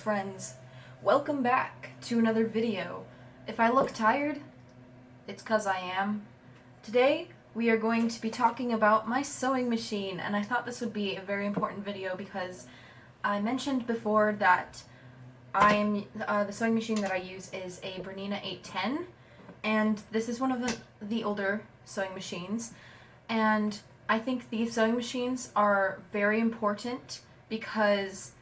Friends, welcome back to another video. If I look tired, it's 'cause I am. Today we are going to be talking about my sewing machine, and I thought this would be a very important video because I mentioned before that the sewing machine that I use is a Bernina 810, and this is one of the older sewing machines, and I think these sewing machines are very important because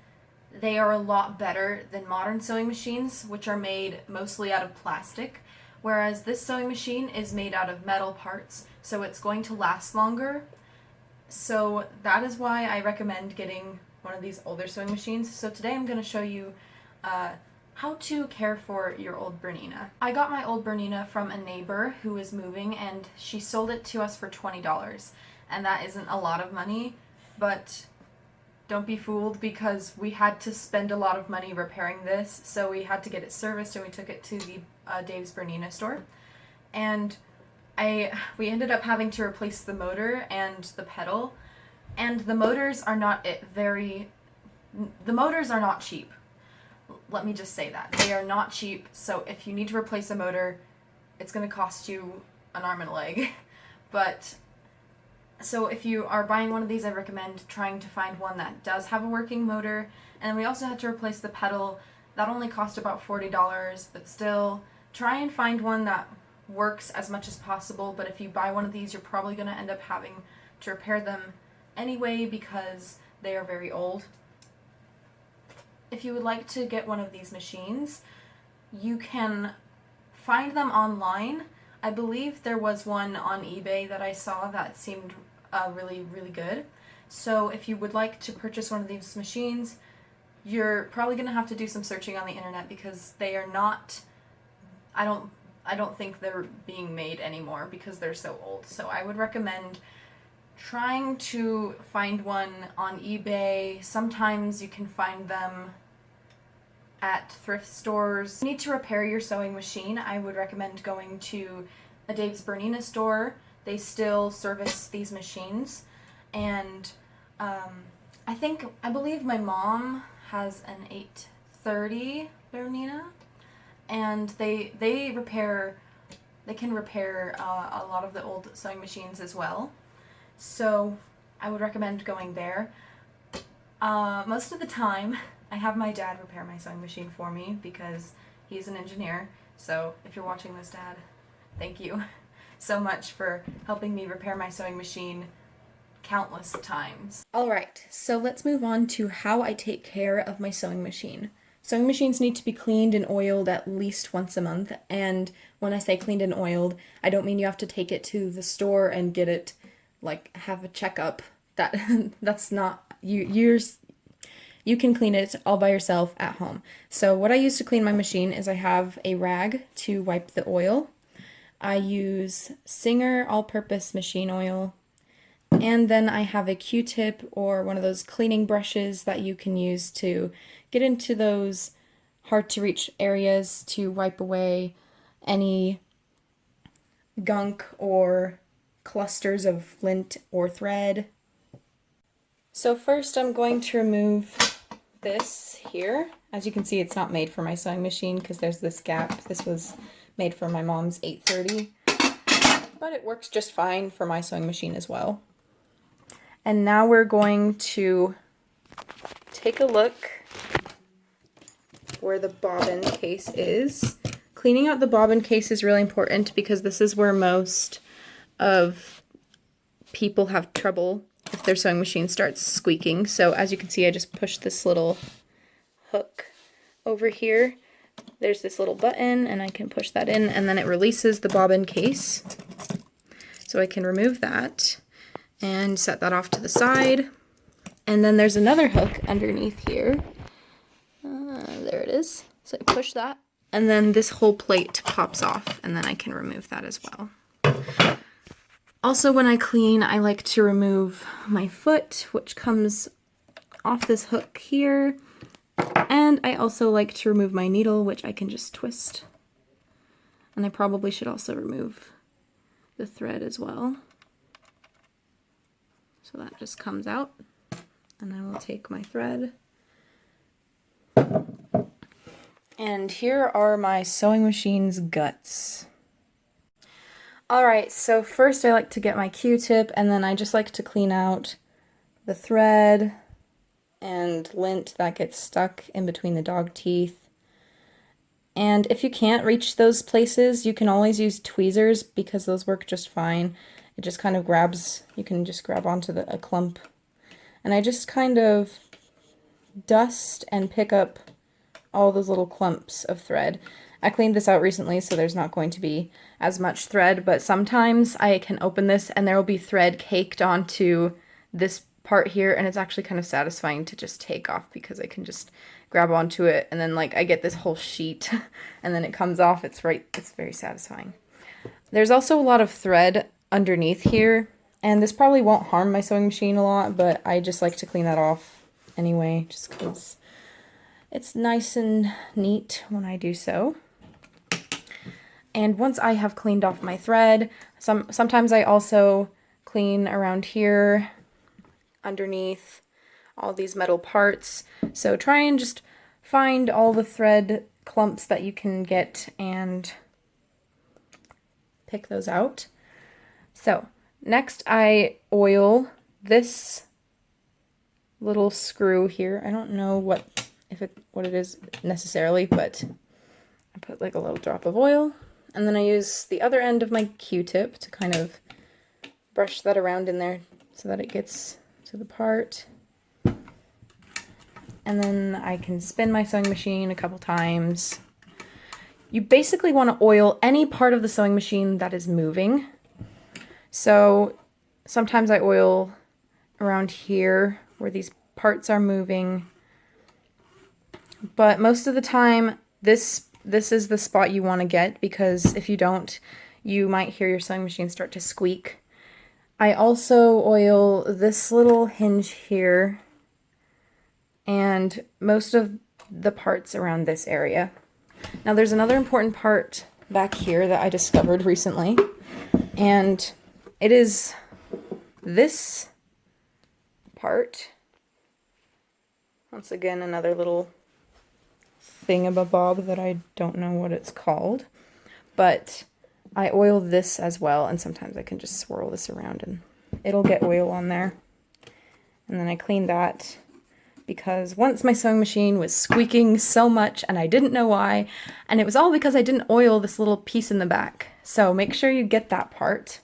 they are a lot better than modern sewing machines, which are made mostly out of plastic, whereas this sewing machine is made out of metal parts, so it's going to last longer. So that is why I recommend getting one of these older sewing machines. So today I'm going to show you how to care for your old Bernina. I got my old Bernina from a neighbor who was moving, and she sold it to us for $20, and that isn't a lot of money, but don't be fooled because we had to spend a lot of money repairing this, so we had to get it serviced and we took it to the Dave's Bernina store. And we ended up having to replace the motor and the pedal, and the motors are not cheap. Let me just say that. They are not cheap, so if you need to replace a motor, it's going to cost you an arm and a leg. But so if you are buying one of these, I recommend trying to find one that does have a working motor. And we also had to replace the pedal. That only cost about $40, but still, try and find one that works as much as possible. But if you buy one of these, you're probably going to end up having to repair them anyway because they are very old. If you would like to get one of these machines, you can find them online. I believe there was one on eBay that I saw that seemed really, really good. So if you would like to purchase one of these machines, you're probably going to have to do some searching on the internet because they are not, I don't think they're being made anymore because they're so old. So I would recommend trying to find one on eBay. Sometimes you can find them at thrift stores. If you need to repair your sewing machine, I would recommend going to a Dave's Bernina store. They still service these machines, and I believe my mom has an 830 Bernina, and they can repair a lot of the old sewing machines as well. So I would recommend going there. Most of the time, I have my dad repair my sewing machine for me because he's an engineer. So if you're watching this, Dad, thank you so much for helping me repair my sewing machine countless times. Alright, so let's move on to how I take care of my sewing machine. Sewing machines need to be cleaned and oiled at least once a month, and when I say cleaned and oiled, I don't mean you have to take it to the store and get it, like, have a checkup. That's not, you can clean it all by yourself at home. So what I use to clean my machine is I have a rag to wipe the oil. I use Singer all-purpose machine oil, and then I have a Q-tip or one of those cleaning brushes that you can use to get into those hard-to-reach areas to wipe away any gunk or clusters of lint or thread. So first I'm going to remove this here. As you can see, it's not made for my sewing machine because there's this gap. This was made for my mom's 830, but it works just fine for my sewing machine as well. And now we're going to take a look where the bobbin case is. Cleaning out the bobbin case is really important because this is where most of people have trouble if their sewing machine starts squeaking. So as you can see, I just pushed this little hook over here. There's this little button, and I can push that in, and then it releases the bobbin case. So I can remove that and set that off to the side. And then there's another hook underneath here. There it is. So I push that, and then this whole plate pops off, and then I can remove that as well. Also, when I clean, I like to remove my foot, which comes off this hook here. And I also like to remove my needle, which I can just twist. And I probably should also remove the thread as well. So that just comes out. And I will take my thread And here are my sewing machine's guts. Alright, so first I like to get my Q-tip, and then I just like to clean out the thread and lint that gets stuck in between the dog teeth. And if you can't reach those places, you can always use tweezers because those work just fine. It just kind of grabs, you can just grab onto a clump. And I just kind of dust and pick up all those little clumps of thread. I cleaned this out recently, so there's not going to be as much thread, but sometimes I can open this and there will be thread caked onto this part here, and it's actually kind of satisfying to just take off because I can just grab onto it and then like I get this whole sheet and then it comes off. It's very satisfying. There's also a lot of thread underneath here, and this probably won't harm my sewing machine a lot, but I just like to clean that off anyway, just because it's nice and neat when I do so. And once I have cleaned off my thread, sometimes I also clean around here underneath all these metal parts. So try and just find all the thread clumps that you can get and pick those out. So next I oil this little screw here. I don't know what it is necessarily, but I put like a little drop of oil, and then I use the other end of my Q-tip to kind of brush that around in there so that it gets to the part. And then I can spin my sewing machine a couple times. You basically want to oil any part of the sewing machine that is moving. So sometimes I oil around here where these parts are moving. But most of the time, this is the spot you want to get, because if you don't, you might hear your sewing machine start to squeak. I also oil this little hinge here and most of the parts around this area. Now there's another important part back here that I discovered recently, and it is this part. Once again, another little thingamabob that I don't know what it's called, but I oil this as well, and sometimes I can just swirl this around and it'll get oil on there. And then I clean that, because once my sewing machine was squeaking so much and I didn't know why, and it was all because I didn't oil this little piece in the back. So make sure you get that part.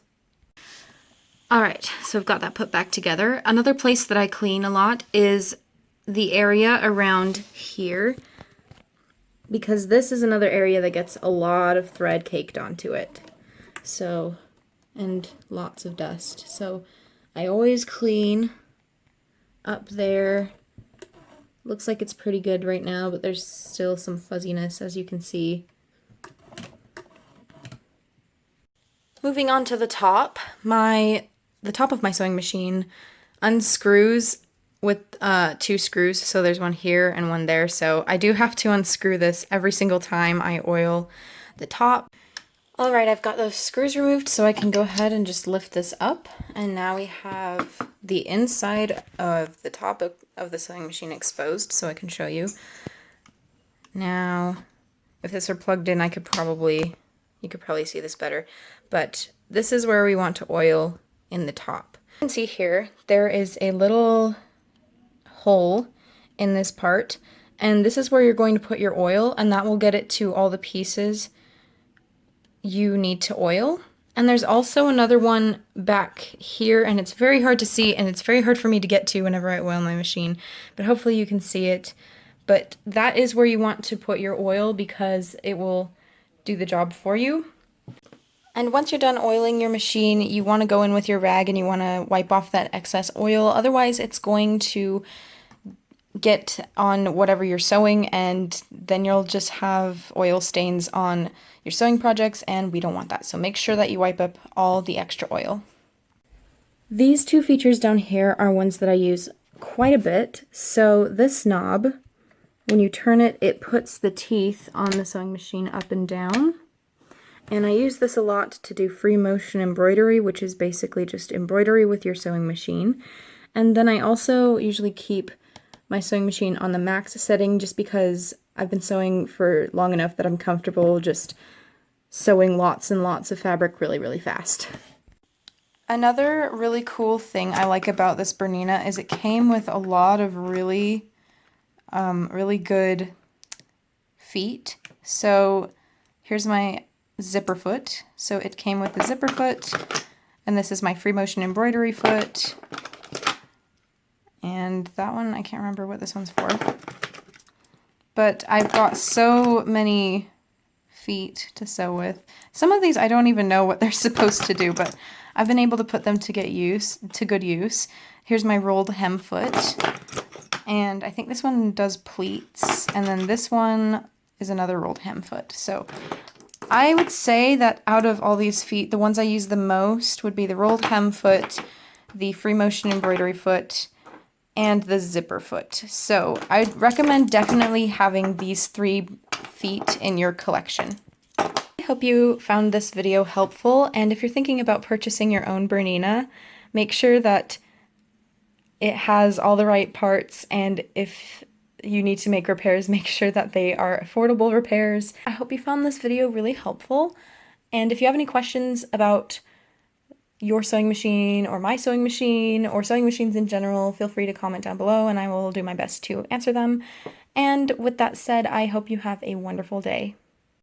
Alright, so I've got that put back together. Another place that I clean a lot is the area around here, because this is another area that gets a lot of thread caked onto it. So, and lots of dust. So I always clean up there. Looks like it's pretty good right now, but there's still some fuzziness, as you can see. Moving on to the top, the top of my sewing machine unscrews with 2 screws, so there's one here and one there, so I do have to unscrew this every single time I oil the top. Alright, I've got those screws removed, so I can go ahead and just lift this up, and now we have the inside of the top of the sewing machine exposed, so I can show you. Now, if this were plugged in, you could probably see this better, but this is where we want to oil in the top. You can see here, there is a little hole in this part, and this is where you're going to put your oil, and that will get it to all the pieces you need to oil. And there's also another one back here, and it's very hard to see, and it's very hard for me to get to whenever I oil my machine, but hopefully you can see it. But that is where you want to put your oil, because it will do the job for you. And once you're done oiling your machine, you want to go in with your rag and you want to wipe off that excess oil, otherwise it's going to get on whatever you're sewing, and then you'll just have oil stains on your sewing projects, and we don't want that. So make sure that you wipe up all the extra oil. These 2 features down here are ones that I use quite a bit. So this knob, when you turn it, it puts the teeth on the sewing machine up and down. And I use this a lot to do Freemotion embroidery, which is basically just embroidery with your sewing machine. And then I also usually keep my sewing machine on the max setting, just because I've been sewing for long enough that I'm comfortable just sewing lots and lots of fabric really, really fast. Another really cool thing I like about this Bernina is it came with a lot of really, really good feet. So here's my zipper foot. So it came with the zipper foot, and this is my Freemotion embroidery foot. And that one, I can't remember what this one's for. But I've got so many feet to sew with. Some of these I don't even know what they're supposed to do, but I've been able to put them to good use. Here's my rolled hem foot, and I think this one does pleats, and then this one is another rolled hem foot. So I would say that out of all these feet, the ones I use the most would be the rolled hem foot, the Freemotion embroidery foot, and the zipper foot. So I'd recommend definitely having these 3 feet in your collection. I hope you found this video helpful, and if you're thinking about purchasing your own Bernina, make sure that it has all the right parts, and if you need to make repairs, make sure that they are affordable repairs. I hope you found this video really helpful, and if you have any questions about your sewing machine or my sewing machine or sewing machines in general, feel free to comment down below and I will do my best to answer them. And with that said, I hope you have a wonderful day.